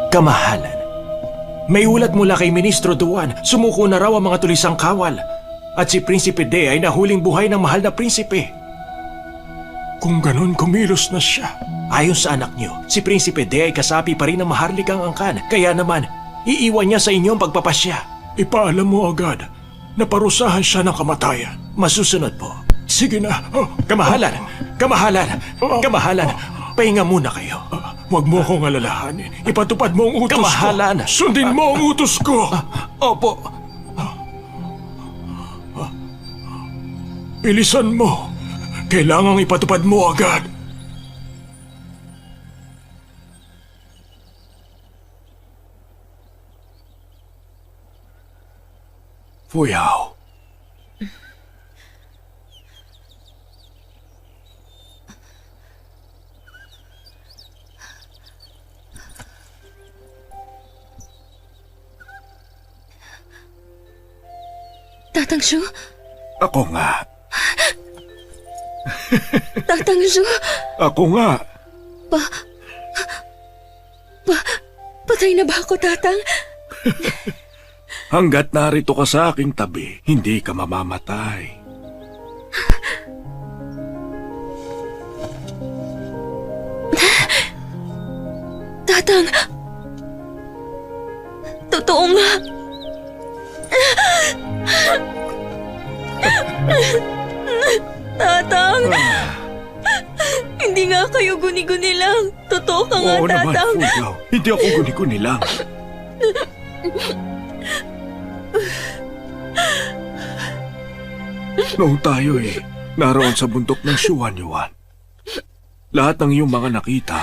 Kamahalan, may ulat mula kay Ministro Duan. Sumuko na raw ang mga tulisang kawal. At si Prinsipe De ay nahuling buhay ng mahal na prinsipe. Kung ganon, kumilos na siya. Ayon sa anak niyo, si Prinsipe De ay kasapi pa rin ng maharlikang angkan. Kaya naman, iiwan niya sa inyo ang pagpapasya. Ipaalam mo agad na parusahan siya ng kamatayan. Masusunod po. Sige na. Kamahalan! Kamahalan! Kamahalan! Pahinga muna kayo. Huwag mo akong alalahanin. Ipatupad mo ang utos Kamahalan! ko. Sundin mo ang utos ko. Opo. Bilisan mo. Kailangang ipatupad mo agad. Fuyaw. Tatang Shu? Ako nga. Tatang Shu? Ako nga. Patay na ba ako, Tatang? Hanggat narito ka sa aking tabi, hindi ka mamamatay. Tatang! Totoo nga! Tatang! Hindi nga kayo guni-guni lang. Totoo ka nga, Oo Tatang. naman, Fuyaw. Hindi ako guni-guni lang. Noong tayo naroon sa bundok ng Xuanyuan, lahat ng iyong mga nakita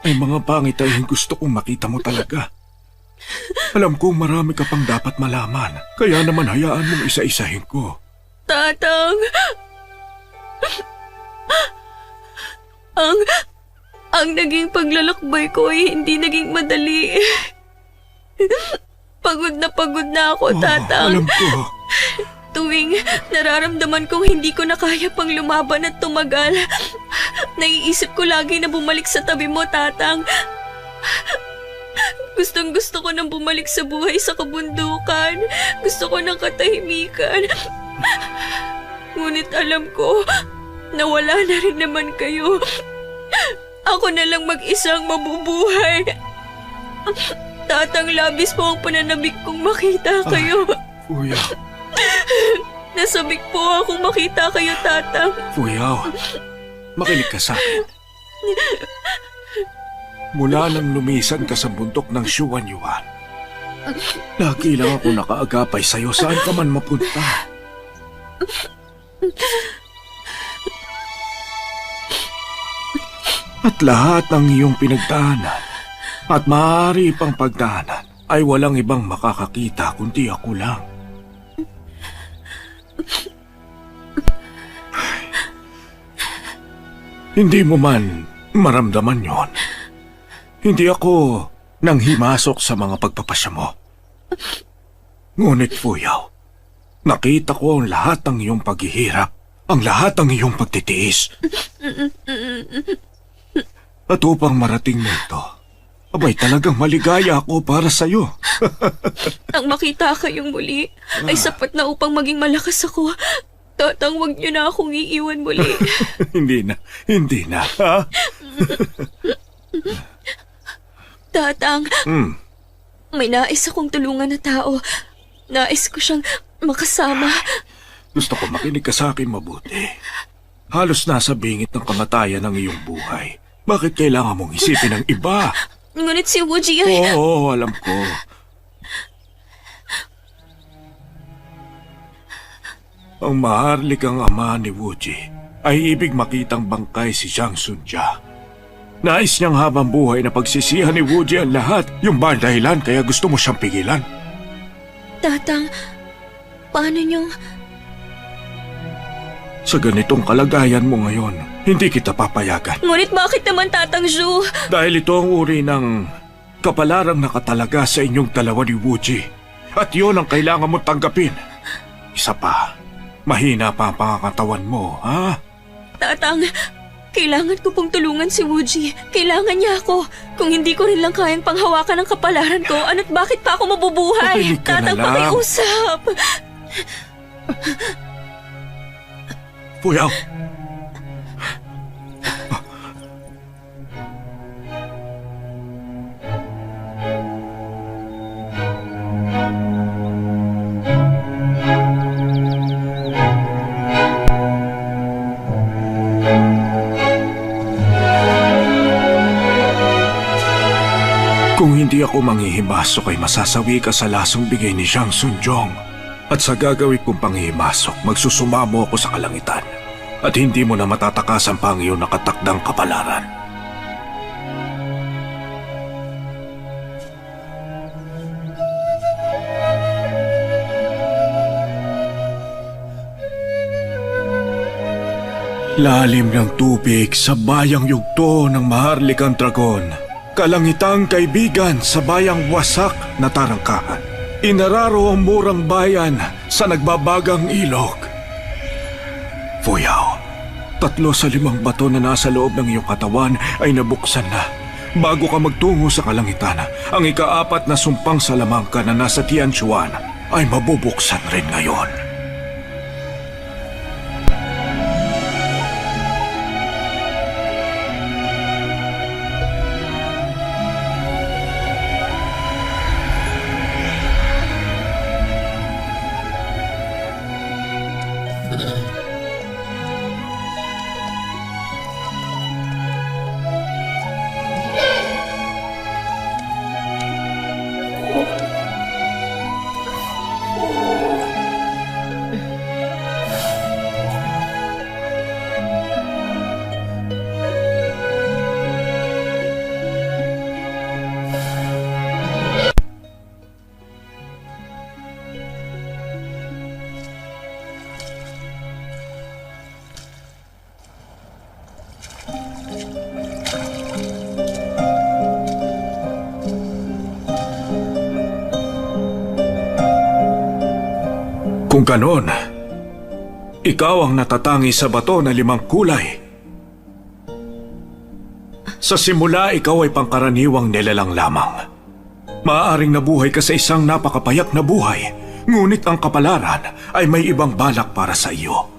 ay mga pangitain gusto kong makita mo talaga. Alam kong marami ka pang dapat malaman, kaya naman hayaan mong isa-isahin ko. Tatang! Ang naging paglalakbay ko ay hindi naging madali. Pagod na ako, Tatang. Alam ko. Tuwing nararamdaman kong hindi ko na kaya pang lumaban at tumagal, naiisip ko lagi na bumalik sa tabi mo, Tatang. Gustong-gusto ko nang bumalik sa buhay sa kabundukan. Gusto ko ng katahimikan. Ngunit alam ko na wala na rin naman kayo. Ako na lang mag-isang mabubuhay. Tatang, labis po ang pananabik kong makita kayo. Fuyaw. Nasabik po akong makita kayo, Tatang. Fuyaw, makinig ka sa akin. Mula nang lumisan ka sa bundok ng Xuanyuan, lagi lang ako nakaagapay sa'yo saan ka man mapunta. At lahat ng iyong pinagdaanan at maaari pang pagdaanan ay walang ibang makakakita kundi ako lang. Hindi mo man maramdaman yon. Hindi ako nang himasok sa mga pagpapasya mo. Ngunit, Fuyaw, nakita ko ang lahat ng iyong paghihirap, ang lahat ng iyong pagtitiis. At upang marating mo ito, abay talagang maligaya ako para sa'yo. Nang makita kayong muli, ay sapat na upang maging malakas ako. Tatang, wag niyo na akong iiwan muli. Hindi na, ha? Tatang, may nais akong tulungan na tao. Nais ko siyang makasama. Gusto ko makinig ka sa akin mabuti. Halos nasa bingit ng kamatayan ng iyong buhay. Bakit kailangan mong isipin ng iba? Ngunit si Wuji ay... Oo, alam ko. Ang maharlikang ama ni Wuji ay ibig makitang bangkay si Jiang Sunjia. Nais niyang habang buhay na pagsisihan ni Wuji ang lahat. Yung ba dahilan kaya gusto mo siyang pigilan? Tatang, paano niyong... Sa ganitong kalagayan mo ngayon, hindi kita papayagan. Ngunit bakit naman, Tatang Zhu? Dahil ito ang uri ng kapalarang nakatalaga sa inyong dalawa ni Wuji. At yun ang kailangan mong tanggapin. Isa pa, mahina pa ang pangangatawan mo, ha? Tatang, kailangan ko pong tulungan si Wuji. Kailangan niya ako. Kung hindi ko rin lang kayang panghawakan ang kapalaran ko, ano't bakit pa ako mabubuhay? Makinig ka na Tatang, lang. pakiusap. Fuyaw! Kung hindi ako manghihimasok ay masasawi ka sa lasong bigay ni Zhang Sunjong. At sa gagawin kong panghihimasok, magsusumamo ako sa kalangitan. At hindi mo na matatakasan pa ang iyong nakatakdang kapalaran. Lalim ng tubig sa bayang yugto ng maharlikang dragon. Kalangitang kaibigan sa bayang wasak na tarangkahan. Inararo ang murang bayan sa nagbabagang ilog. Fuyaw, 3 sa 5 bato na nasa loob ng iyong katawan ay nabuksan na. Bago ka magtungo sa kalangitan, ang ika-4 na sumpang salamangka na nasa Tianchuan ay mabubuksan rin ngayon. Kung ganon, ikaw ang natatangi sa bato na 5 kulay. Sa simula, ikaw ay pangkaraniwang nilalang lamang. Maaaring nabuhay ka sa isang napakapayak na buhay, ngunit ang kapalaran ay may ibang balak para sa iyo.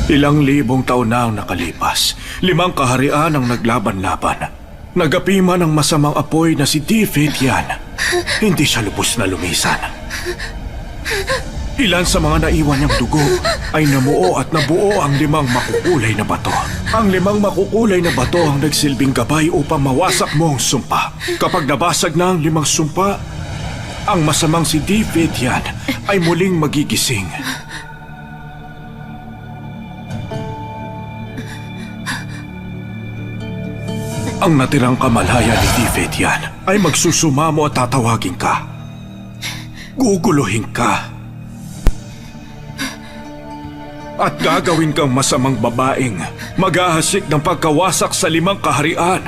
Ilang libong taon na ang nakalipas. 5 kaharian ang naglaban-laban. Nagapiman ng masamang apoy na si Di Feidian. Hindi siya lubos na lumisan. Ilan sa mga naiwan niyang dugo ay namuo at nabuo ang 5 makukulay na bato. Ang 5 makukulay na bato ang nagsilbing gabay upang mawasak mo ang sumpa. Kapag nabasag na ang 5 sumpa, ang masamang si Di Feidian ay muling magigising. Ang natirang kamalaya ni Di Feidian ay magsusumamo at tatawagin ka. Guguluhin ka. At gagawin kang masamang babaeng maghahasik ng pagkawasak sa 5 kaharian.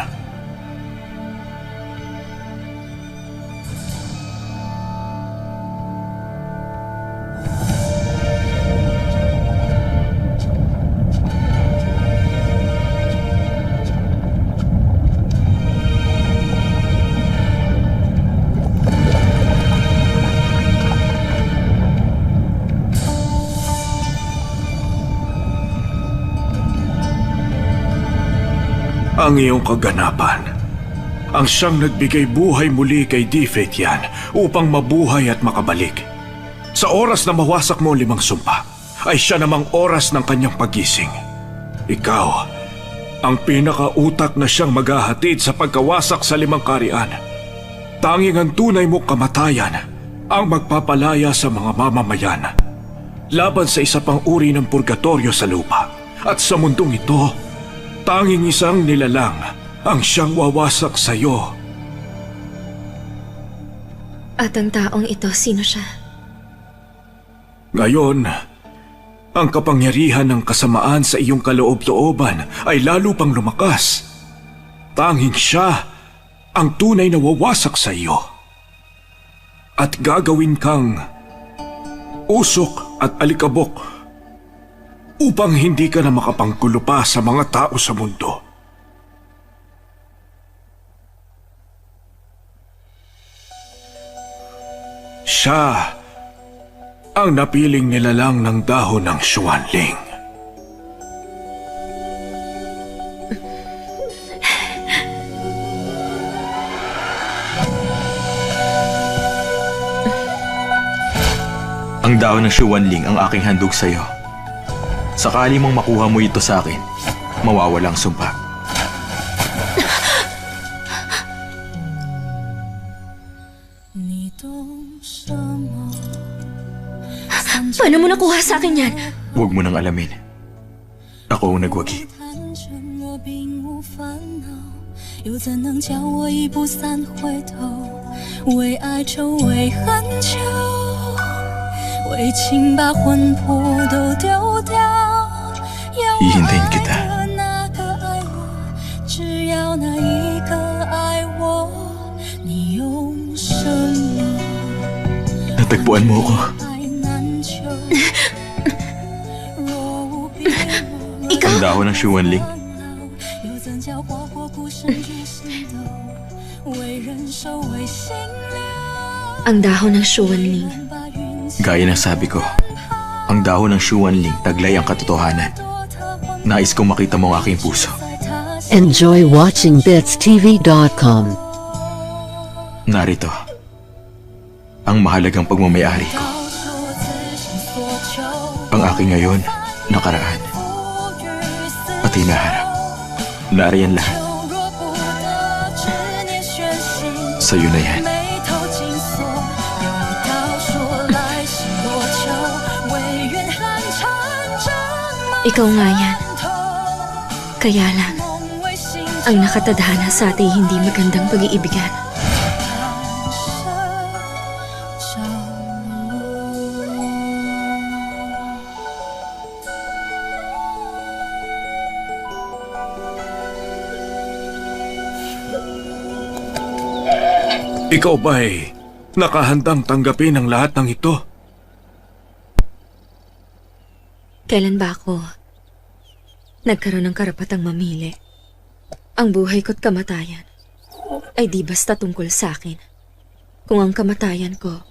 ang iyong kaganapan. Ang siyang nagbigay buhay muli kay Di Fetian upang mabuhay at makabalik. Sa oras na mawasak mo ang 5 sumpa, ay siya namang oras ng kanyang pagising. Ikaw, ang pinakautak na siyang maghahatid sa pagkawasak sa 5 kaharian. Tanging ang tunay mong kamatayan ang magpapalaya sa mga mamamayan laban sa isa pang uri ng purgatorio sa lupa. At sa mundong ito, tanging isang nilalang ang siyang wawasak sa iyo. At ang taong ito, sino siya? Ngayon, ang kapangyarihan ng kasamaan sa iyong kaloob-looban ay lalo pang lumakas. Tanging siya ang tunay na wawasak sa iyo. At gagawin kang usok at alikabok upang hindi ka na makapanggulo pa sa mga tao sa mundo. Siya ang napiling nilalang ng dahon ng Xuanling. Ang dahon ng Xuanling ang aking handog sa iyo. Sakali mong makuha mo ito sa akin, mawawala ang sumpa. Paano mo nakuha sa akin yan? Huwag mo nang alamin. Ako ang nagwagi. 又怎能叫我一步三回头？为爱愁，为恨求，为情把魂魄都丢掉。要 Hihintayin kita. 爱的那个爱我，只要那一个爱我，你用什么？ Natagpuan mo ako. 爱难求。若无别我。 Ikaw? Ang dahon ng Xuanling. 又怎叫花火孤身去心斗？为人守，为心留。 Ang dahon ng Xuanling. Gaya ng sabi ko, ang dahon ng Xuanling taglay ang katotohanan. Nais kong makita mo ang aking puso. Enjoy watching BitsTV.com. Narito, ang mahalagang pagmamayari ko. Ang aking ngayon, nakaraan, at hinaharap. Nariyan lahat. Sa'yo na yan. Ikaw nga yan. Kaya lang, ang nakatadhana sa ating hindi magandang pag-iibigan. Ikaw ba'y nakahandang tanggapin ang lahat ng ito? Kailan ba ako nagkaroon ng karapatang mamili? Ang buhay ko't kamatayan ay di basta tungkol sa akin. Kung ang kamatayan ko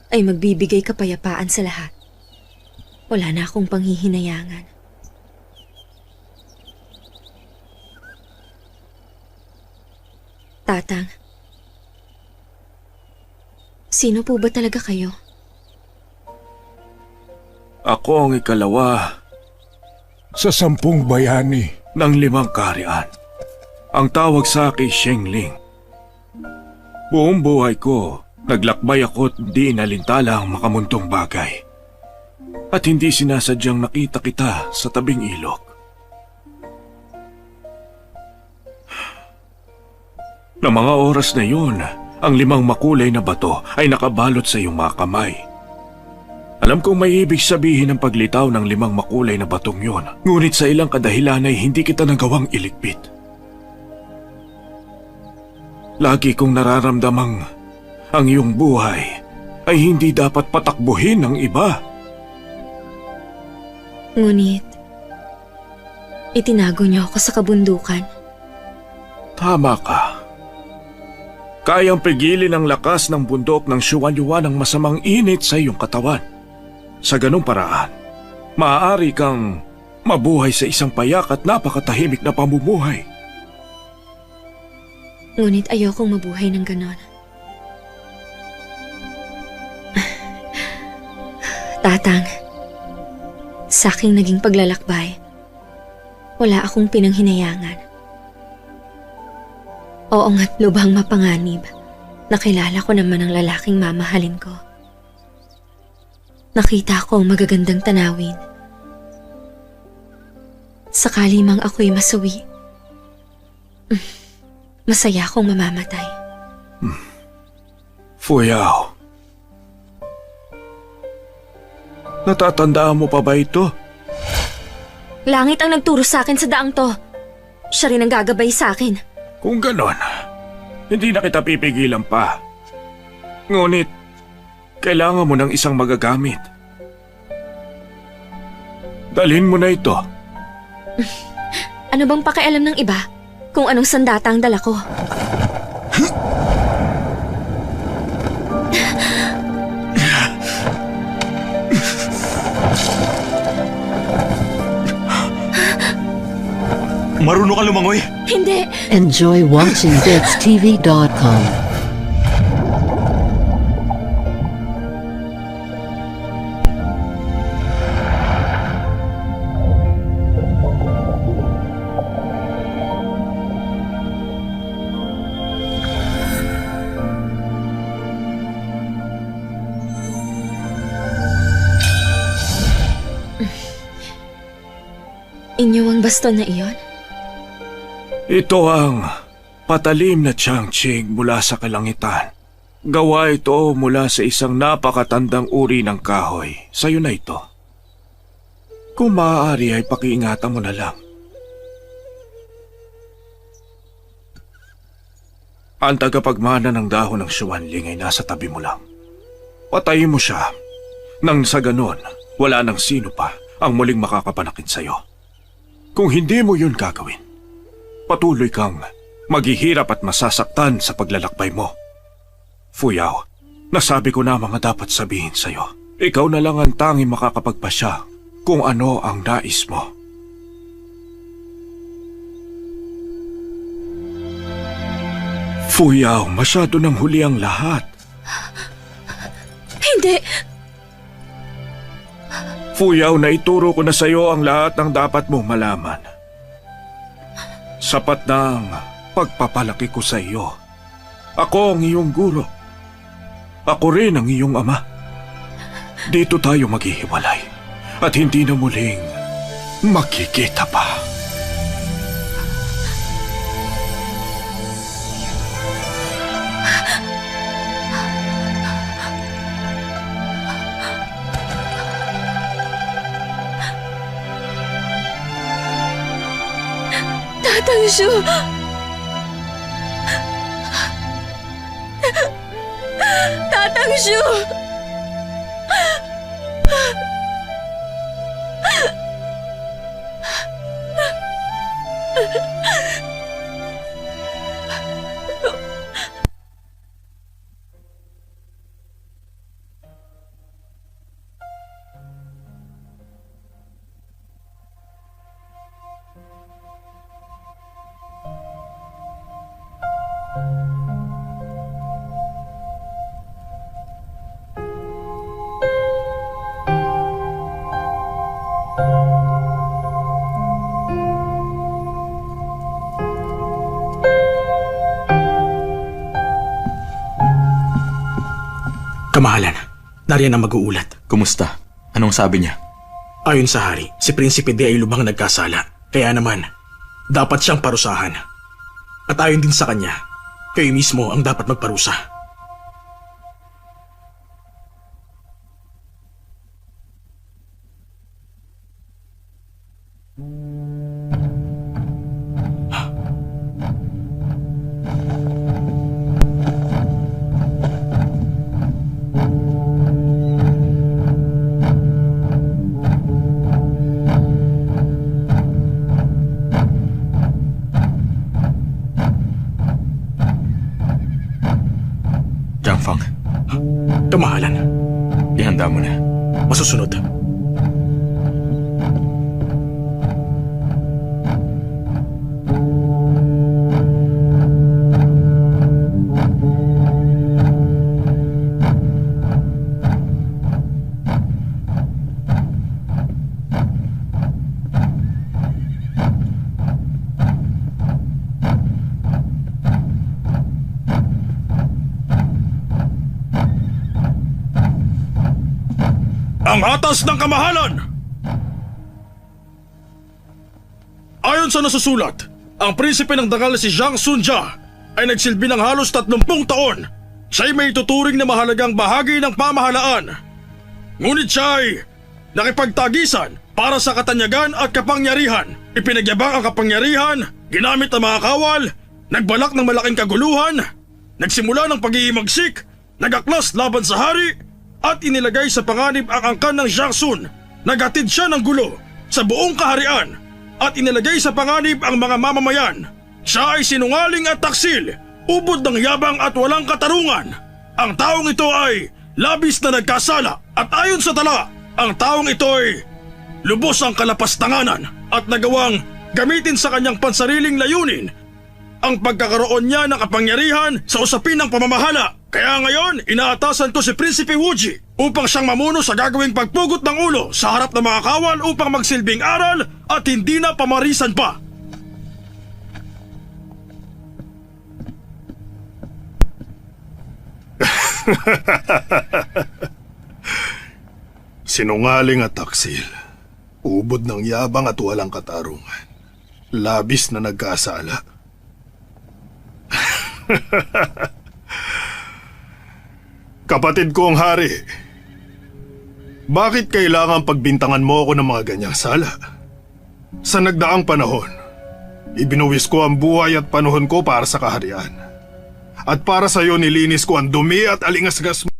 ay magbibigay kapayapaan sa lahat, wala na akong panghihinayangan. Tatang, sino po ba talaga kayo? Ako ang ikalawa sa 10 bayani ng 5 kaharian. Ang tawag sa akin Shengling. Buong buhay ko, naglakbay ako at hindi inalintala ang makamuntong bagay. At hindi sinasadyang nakita kita sa tabing ilog. Na mga oras na yun, ang 5 makulay na bato ay nakabalot sa iyong mga kamay. Alam kong may ibig sabihin ang paglitaw ng 5 makulay na batong yon, ngunit sa ilang kadahilan ay hindi kita nagawang iligpit. Lagi kong nararamdamang ang iyong buhay ay hindi dapat patakbuhin ng iba. Ngunit, itinago niyo ako sa kabundukan. Tama ka. Kayang pigilin ang lakas ng bundok ng Xuanyuan ang masamang init sa iyong katawan. Sa ganung paraan, maaari kang mabuhay sa isang payak at napakatahimik na pamumuhay. Ngunit ayokong mabuhay ng ganon. Tatang, sa aking naging paglalakbay, wala akong pinanghinayangan. Oo nga't lubhang mapanganib, nakilala ko naman ang lalaking mamahalin ko. Nakita ko ang magagandang tanawin. Sakali mang ako'y masawi, masaya akong mamamatay. Fuyao. Natatandaan mo pa ba ito? Langit ang nagturo sa akin sa daang to. Siya rin ang gagabay sa akin. Kung ganon, hindi na kita pipigilan pa. Ngunit, kailangan mo ng isang magagamit. Dalhin mo na ito. Ano bang pakialam ng iba kung anong sandata ang dala ko? Marunong ka lumangoy? Hindi! Enjoy watching BitsTV.com. Inyo ang baston na iyon? Ito ang patalim na Changqing mula sa kalangitan. Gawa ito mula sa isang napakatandang uri ng kahoy. Sa'yo na ito. Kung maaari ay pakiingatan mo na lang. Ang tagapagmana ng dahon ng Xuanling ay nasa tabi mo lang. Patayin mo siya. Nang sa ganon, wala nang sino pa ang muling makakapanakit sa'yo. Kung hindi mo yun gagawin, patuloy kang maghihirap at masasaktan sa paglalakbay mo. Fuyao, nasabi ko na mga dapat sabihin sa'yo. Ikaw na lang ang tanging makakapagpasya kung ano ang nais mo. Fuyao, masyado nang huli ang lahat. Hindi! Fuyao, naituro ko na sa'yo ang lahat ng dapat mong malaman. Sapat na ang pagpapalaki ko sa iyo. Ako ang iyong guro. Ako rin ang iyong ama. Dito tayo maghihiwalay at hindi na muling magkikita pa. Tatang Shu! Tatang Shu! Kamahalan, nariyan ang mag-uulat. Kumusta? Anong sabi niya? Ayon sa hari, si Prinsipe De ay lubhang nagkasala. Kaya naman, dapat siyang parusahan. At ayon din sa kanya, kayo mismo ang dapat magparusa. Jiangfang, Kamahalan, ihanda mo na. masusunod. Ang hatas ng kamahalan! Ayon sa nasusulat, ang prinsipe ng dangal na si Jiang Sunjia ay nagsilbi ng halos 30 taon. Siya'y may tuturing na mahalagang bahagi ng pamahalaan. Ngunit siya'y nakipagtagisan para sa katanyagan at kapangyarihan. Ipinagyabang ang kapangyarihan, ginamit ang mga kawal, nagbalak ng malaking kaguluhan, nagsimula ng pag-iimagsik, nagaklas laban sa hari, at inilagay sa panganib ang angkan ng Jiangsun. Naghatid siya ng gulo sa buong kaharian at inilagay sa panganib ang mga mamamayan. Siya ay sinungaling at taksil, ubod ng yabang at walang katarungan. Ang taong ito ay labis na nagkasala at ayon sa tala, ang taong ito ay lubos ang kalapastanganan at nagawang gamitin sa kanyang pansariling layunin ang pagkakaroon niya ng kapangyarihan sa usapin ng pamamahala. Kaya ngayon, inaatasan ko si Prinsipe Wuji upang siyang mamuno sa gagawing pagpugot ng ulo sa harap ng mga kawal upang magsilbing aral at hindi na pamarisan pa. Sinungaling at taksil. Ubod ng yabang at walang katarungan. Labis na nagkasala. Kapatid kong hari, bakit kailangan pagbintangan mo ako ng mga ganyang sala? Sa nagdaang panahon, ibinuwis ko ang buhay at panahon ko para sa kaharian. At para sa iyo nilinis ko ang dumi at alingasgas mo.